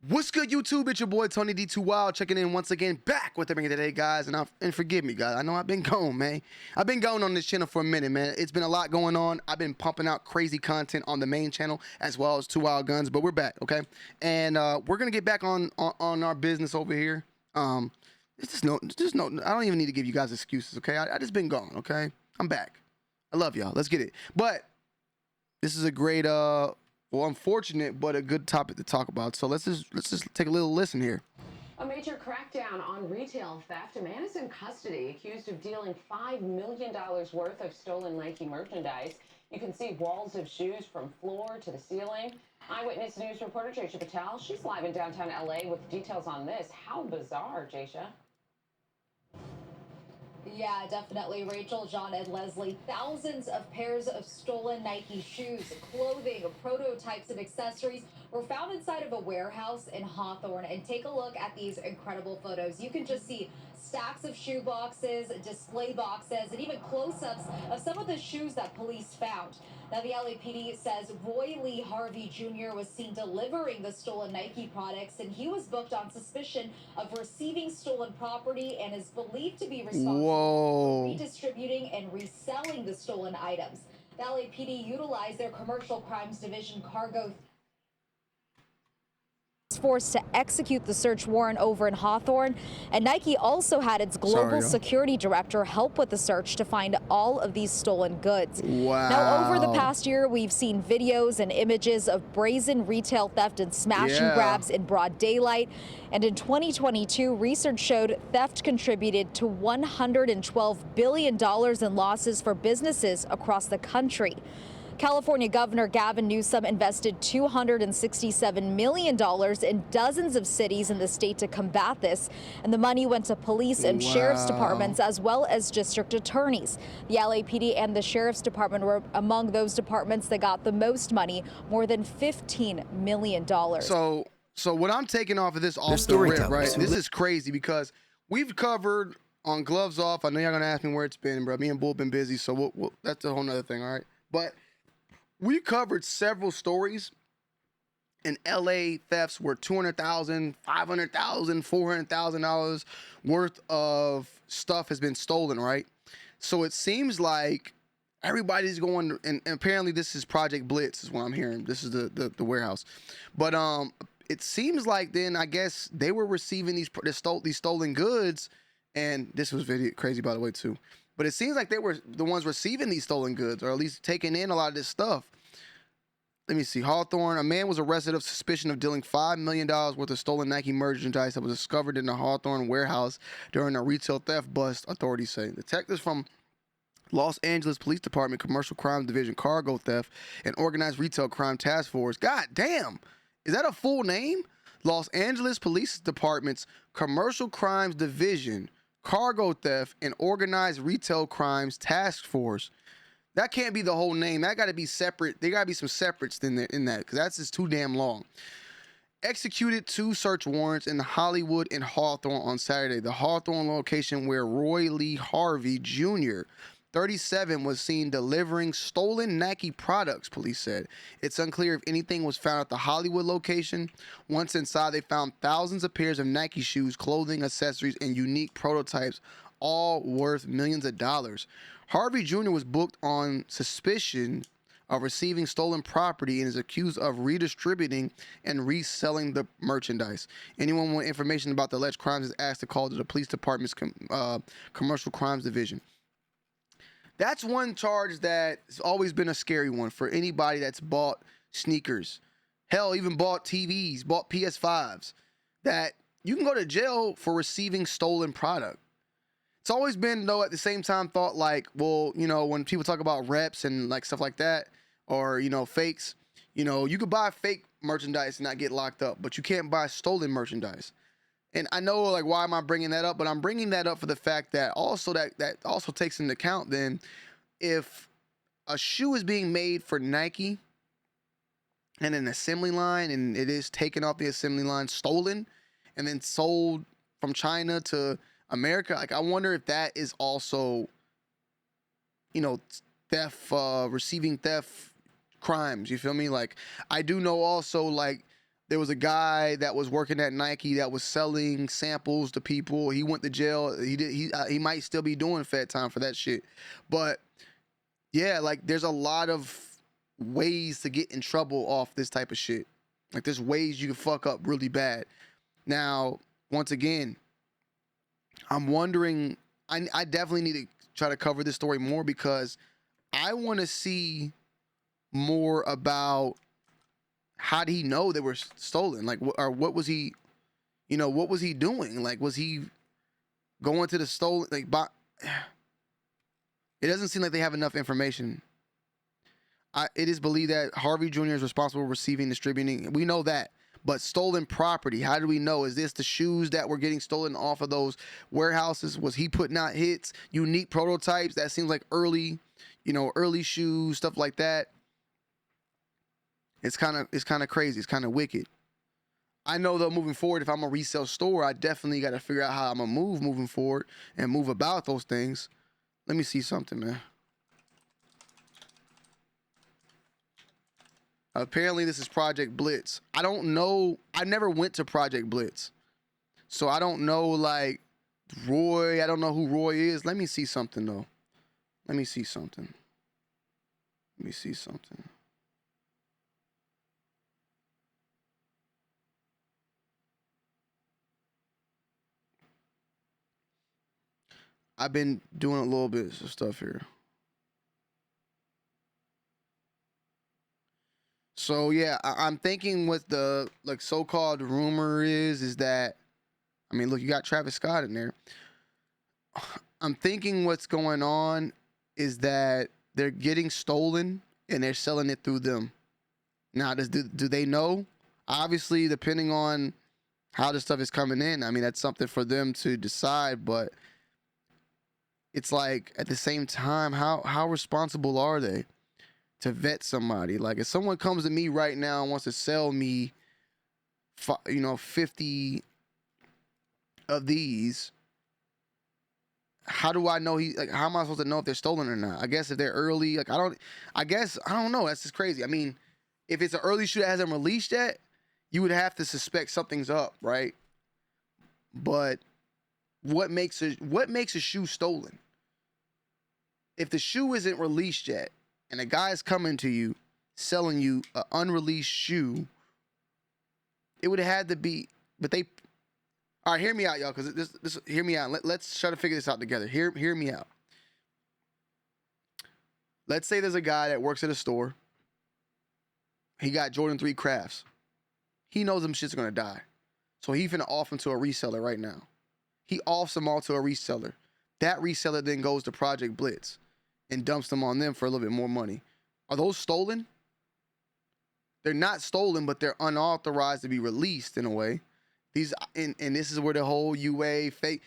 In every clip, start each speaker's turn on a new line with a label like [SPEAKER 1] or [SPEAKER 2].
[SPEAKER 1] What's good, YouTube? It's your boy Tony D2 Wild checking in once again, back with everything today, guys. And forgive me, guys. I know I've been gone, man. I've been going on this channel for a minute, man. It's been a lot going on. I've been pumping out crazy content on the main channel as well as 2 Wild Guns, but we're back, okay? And we're gonna get back on our business over here. It's just no. I don't even need to give you guys excuses, okay? I just been gone, okay? I'm back. I love y'all. Let's get it. But this is a great well, unfortunate, but a good topic to talk about. So let's just take a little listen here.
[SPEAKER 2] A major crackdown on retail theft. A man is in custody accused of dealing $5 million worth of stolen Nike merchandise. You can see walls of shoes from floor to the ceiling. Eyewitness News reporter Jaisha Patel, she's live in downtown LA with details on this. How bizarre, Jaisha.
[SPEAKER 3] Yeah, definitely, Rachel, John, and Leslie. Thousands of pairs of stolen Nike shoes, clothing, prototypes, and accessories were found inside of a warehouse in Hawthorne. And take a look at these incredible photos. You can just see stacks of shoe boxes, display boxes, and even close-ups of some of the shoes that police found. Now, the LAPD says Roy Lee Harvey Jr. was seen delivering the stolen Nike products, and he was booked on suspicion of receiving stolen property and is believed to be responsible for redistributing and reselling the stolen items. The LAPD utilized their Commercial Crimes Division cargo forced to execute the search warrant over in Hawthorne, and Nike also had its global security director help with the search to find all of these stolen goods.
[SPEAKER 1] Wow.
[SPEAKER 3] Now, over the past year, we've seen videos and images of brazen retail theft and smash and grabs in broad daylight. And in 2022, research showed theft contributed to $112 billion in losses for businesses across the country. California Governor Gavin Newsom invested $267 million in dozens of cities in the state to combat this, and the money went to police and sheriff's departments as well as district attorneys. The LAPD and the sheriff's department were among those departments that got the most money, more than $15 million.
[SPEAKER 1] So what I'm taking off of this off the rip, right? This is crazy because we've covered on Gloves Off. I know y'all gonna ask me where it's been, bro. Me and Bull been busy, so that's a whole nother thing, all right? But we covered several stories in LA thefts where $200,000, $500,000, $400,000 worth of stuff has been stolen, right? So it seems like everybody's going, and apparently this is Project Blitz is what I'm hearing. This is the warehouse. But it seems like then I guess they were receiving these stolen goods, and this was very crazy by the way too. But it seems like they were the ones receiving these stolen goods, or at least taking in a lot of this stuff. Let me see. Hawthorne, a man was arrested of suspicion of dealing $5 million worth of stolen Nike merchandise that was discovered in the Hawthorne warehouse during a retail theft bust, authorities say. Detectives from Los Angeles Police Department, Commercial Crimes Division, Cargo Theft, and Organized Retail Crime Task Force. God damn. Is that a full name? Los Angeles Police Department's Commercial Crimes Division, Cargo Theft, and Organized Retail Crimes Task Force. That can't be the whole name. That got to be separate. There got to be some separates in that, because that's just too damn long. Executed 2 search warrants in Hollywood and Hawthorne on Saturday. The Hawthorne location where Roy Lee Harvey Jr., 37, was seen delivering stolen Nike products, police said. It's unclear if anything was found at the Hollywood location. Once inside, they found thousands of pairs of Nike shoes, clothing, accessories, and unique prototypes, all worth millions of dollars. Harvey Jr. was booked on suspicion of receiving stolen property and is accused of redistributing and reselling the merchandise. Anyone with information about the alleged crimes is asked to call to the police department's Commercial Crimes Division. That's one charge that's always been a scary one for anybody that's bought sneakers. Hell, even bought TVs, bought PS5s. That you can go to jail for receiving stolen product. It's always been, though, at the same time thought like, well, you know, when people talk about reps and like stuff like that, or, you know, fakes, you know, you could buy fake merchandise and not get locked up, but you can't buy stolen merchandise. And I know, like, why am I bringing that up? But I'm bringing that up for the fact that also that also takes into account then if a shoe is being made for Nike and an assembly line and it is taken off the assembly line, stolen, and then sold from China to America, like I wonder if that is also, you know, theft, receiving theft crimes. You feel me? Like I do know also like there was a guy that was working at Nike that was selling samples to people. He went to jail. He might still be doing fed time for that shit. But yeah, like there's a lot of ways to get in trouble off this type of shit. Like there's ways you can fuck up really bad. Now, once again, I'm wondering, I definitely need to try to cover this story more because I want to see more about how did he know they were stolen? Like, or what was he, what was he doing? Like, was he going to the stolen, like, it doesn't seem like they have enough information. It is believed that Harvey Jr. is responsible for receiving, distributing. We know that. But stolen property, how do we know? Is this the shoes that were getting stolen off of those warehouses? Was he putting out hits, unique prototypes? That seems like early shoes, stuff like that. It's kind of crazy. It's kind of wicked. I know though, moving forward, if I'm a resale store, I definitely got to figure out how I'm gonna move moving forward and move about those things. Let me see something, man. Apparently, this is Project Blitz. I don't know. I never went to Project Blitz. So I don't know, like, Roy. I don't know who Roy is. Let me see something, though. Let me see something. Let me see something. I've been doing a little bit of stuff here. So yeah, I'm thinking what the like so-called rumor is that, I mean, look, you got Travis Scott in there. I'm thinking what's going on is that they're getting stolen and they're selling it through them. Now, do they know? Obviously, depending on how this stuff is coming in, I mean, that's something for them to decide. But it's like at the same time, how responsible are they to vet somebody? Like if someone comes to me right now and wants to sell me, 50 of these, how do I know how am I supposed to know if they're stolen or not? I guess if they're early, I don't know. That's just crazy. I mean, if it's an early shoe that hasn't released yet, you would have to suspect something's up, right? But what makes a shoe stolen? If the shoe isn't released yet and a guy's coming to you selling you an unreleased shoe, it would have had to be, but they, all right, hear me out, y'all, because this hear me out. Let's try to figure this out together. Hear me out. Let's say there's a guy that works at a store. He got Jordan 3 crafts. He knows them shit's gonna die. So he finna off them to a reseller right now. He offs them all to a reseller. That reseller then goes to Project Blitz and dumps them on them for a little bit more money. Are those stolen? They're not stolen, but they're unauthorized to be released in a way. These and this is where the whole UA fake,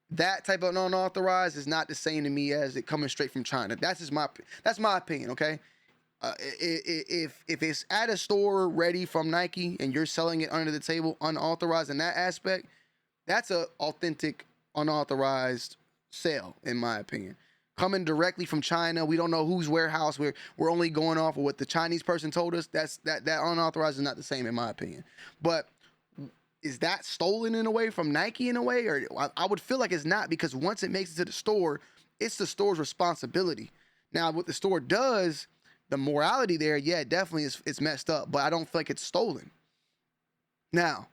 [SPEAKER 1] that type of unauthorized is not the same to me as it coming straight from China. That's my opinion, okay? If it's at a store ready from Nike and you're selling it under the table unauthorized in that aspect, that's a authentic unauthorized sale, in my opinion. Coming directly from China, we don't know whose warehouse. We're only going off of what the Chinese person told us. That unauthorized is not the same, in my opinion. But is that stolen in a way from Nike in a way? Or I would feel like it's not, because once it makes it to the store, it's the store's responsibility. Now, what the store does, the morality there, yeah, definitely it's messed up, but I don't feel like it's stolen. Now,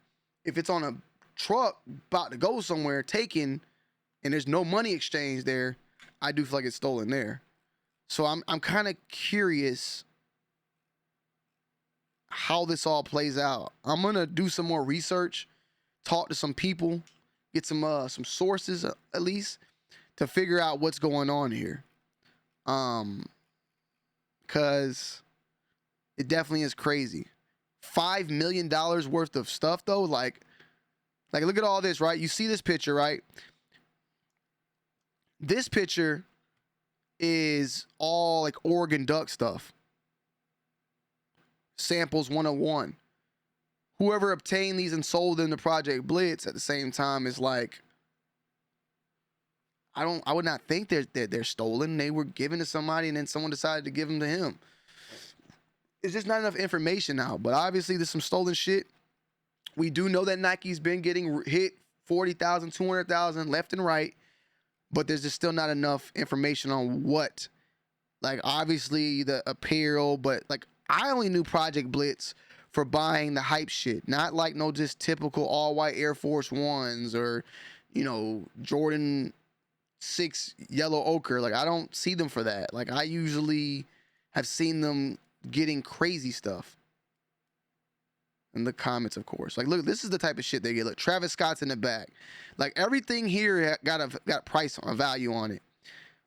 [SPEAKER 1] if it's on a truck about to go somewhere, taken, and there's no money exchange there, I do feel like it's stolen there. So I'm kind of curious how this all plays out. I'm gonna do some more research, talk to some people, get some sources at least to figure out what's going on here. Cause it definitely is crazy. $5 million worth of stuff though, like look at all this, right? You see this picture, right? This picture is all like Oregon Duck stuff. Samples 101. Whoever obtained these and sold them to Project Blitz at the same time is like, I would not think they're stolen. They were given to somebody and then someone decided to give them to him. It's just not enough information now, but obviously there's some stolen shit. We do know that Nike's been getting hit 40,000, 200,000 left and right, but there's just still not enough information on what. Like, obviously the apparel, but like I only knew Project Blitz for buying the hype shit, not like no just typical all white Air Force Ones or, you know, Jordan 6 yellow ochre. Like, I don't see them for that. Like, I usually have seen them getting crazy stuff. In the comments, of course. Like, look, this is the type of shit they get. Look, Travis Scott's in the back. Like, everything here got price on, value on it.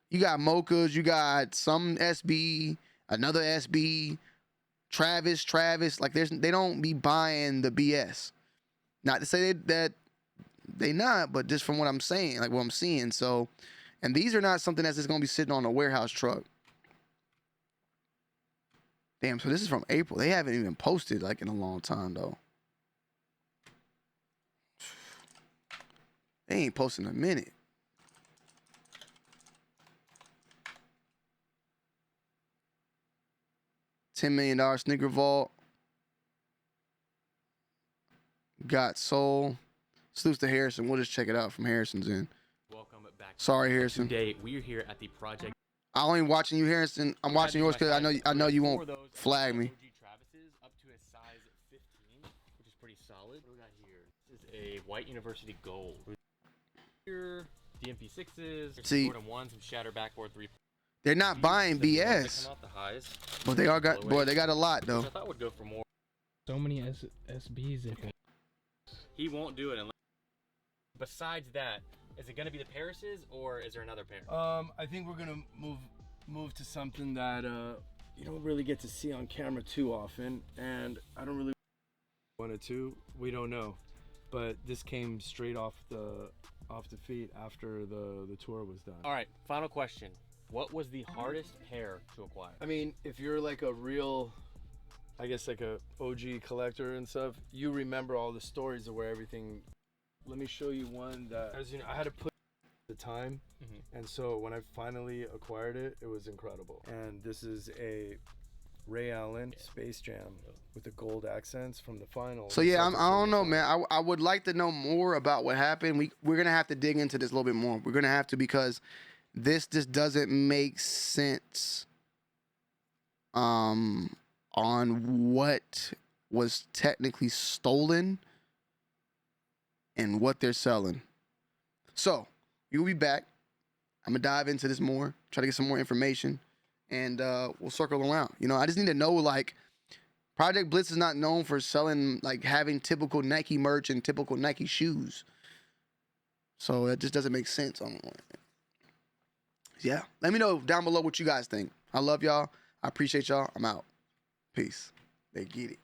[SPEAKER 1] You got mochas, you got some SB, another SB, Travis. Like, they don't be buying the BS. Not to say that they not, but just from what I'm saying, like what I'm seeing. So, and these are not something that's just gonna be sitting on a warehouse truck. Damn, so this is from April. They haven't even posted like in a long time though. They ain't posting a minute. $10 million sneaker vault. Got soul. Salutes to Harrison. We'll just check it out from Harrison's end.
[SPEAKER 4] Welcome back.
[SPEAKER 1] Sorry, Harrison.
[SPEAKER 4] Today we are here at the project.
[SPEAKER 1] I only watching you, Harrison. I'm watching yours because I know you won't flag me.
[SPEAKER 4] Travis's up to a size 15, which is pretty solid. What do we got here? This is a white university gold. Here, DMP6s,
[SPEAKER 1] See,
[SPEAKER 4] Jordan 1, some shatter backboard 3.
[SPEAKER 1] They're not buying BS. But they got a lot though.
[SPEAKER 4] I thought would go for more.
[SPEAKER 5] So many SBs.
[SPEAKER 4] He won't do it unless. Besides that, is it going to be the Paris's or is there another pair?
[SPEAKER 6] I think we're gonna move to something that you don't really get to see on camera too often, and I don't really wanted to. We don't know, but this came straight off the feet after the tour was done.
[SPEAKER 4] All right, final question. What was the hardest pair to acquire?
[SPEAKER 6] I mean, if you're like a real, I guess like a OG collector and stuff, you remember all the stories of where everything. Let me show you one that, as you know, I had to put the time, and so when I finally acquired it, it was incredible. And this is a Ray Allen Space Jam with the gold accents from the final.
[SPEAKER 1] So yeah, I don't know, man. I would like to know more about what happened. We're gonna have to dig into this a little bit more. We're gonna have to, because this just doesn't make sense on what was technically stolen and what they're selling. So you'll be back. I'm gonna dive into this more, try to get some more information, and we'll circle around. You know, I just need to know, like, Project Blitz is not known for selling, like, having typical Nike merch and typical Nike shoes. So it just doesn't make sense. Yeah, let me know down below what you guys think. I love y'all. I appreciate y'all. I'm out. Peace. They get it.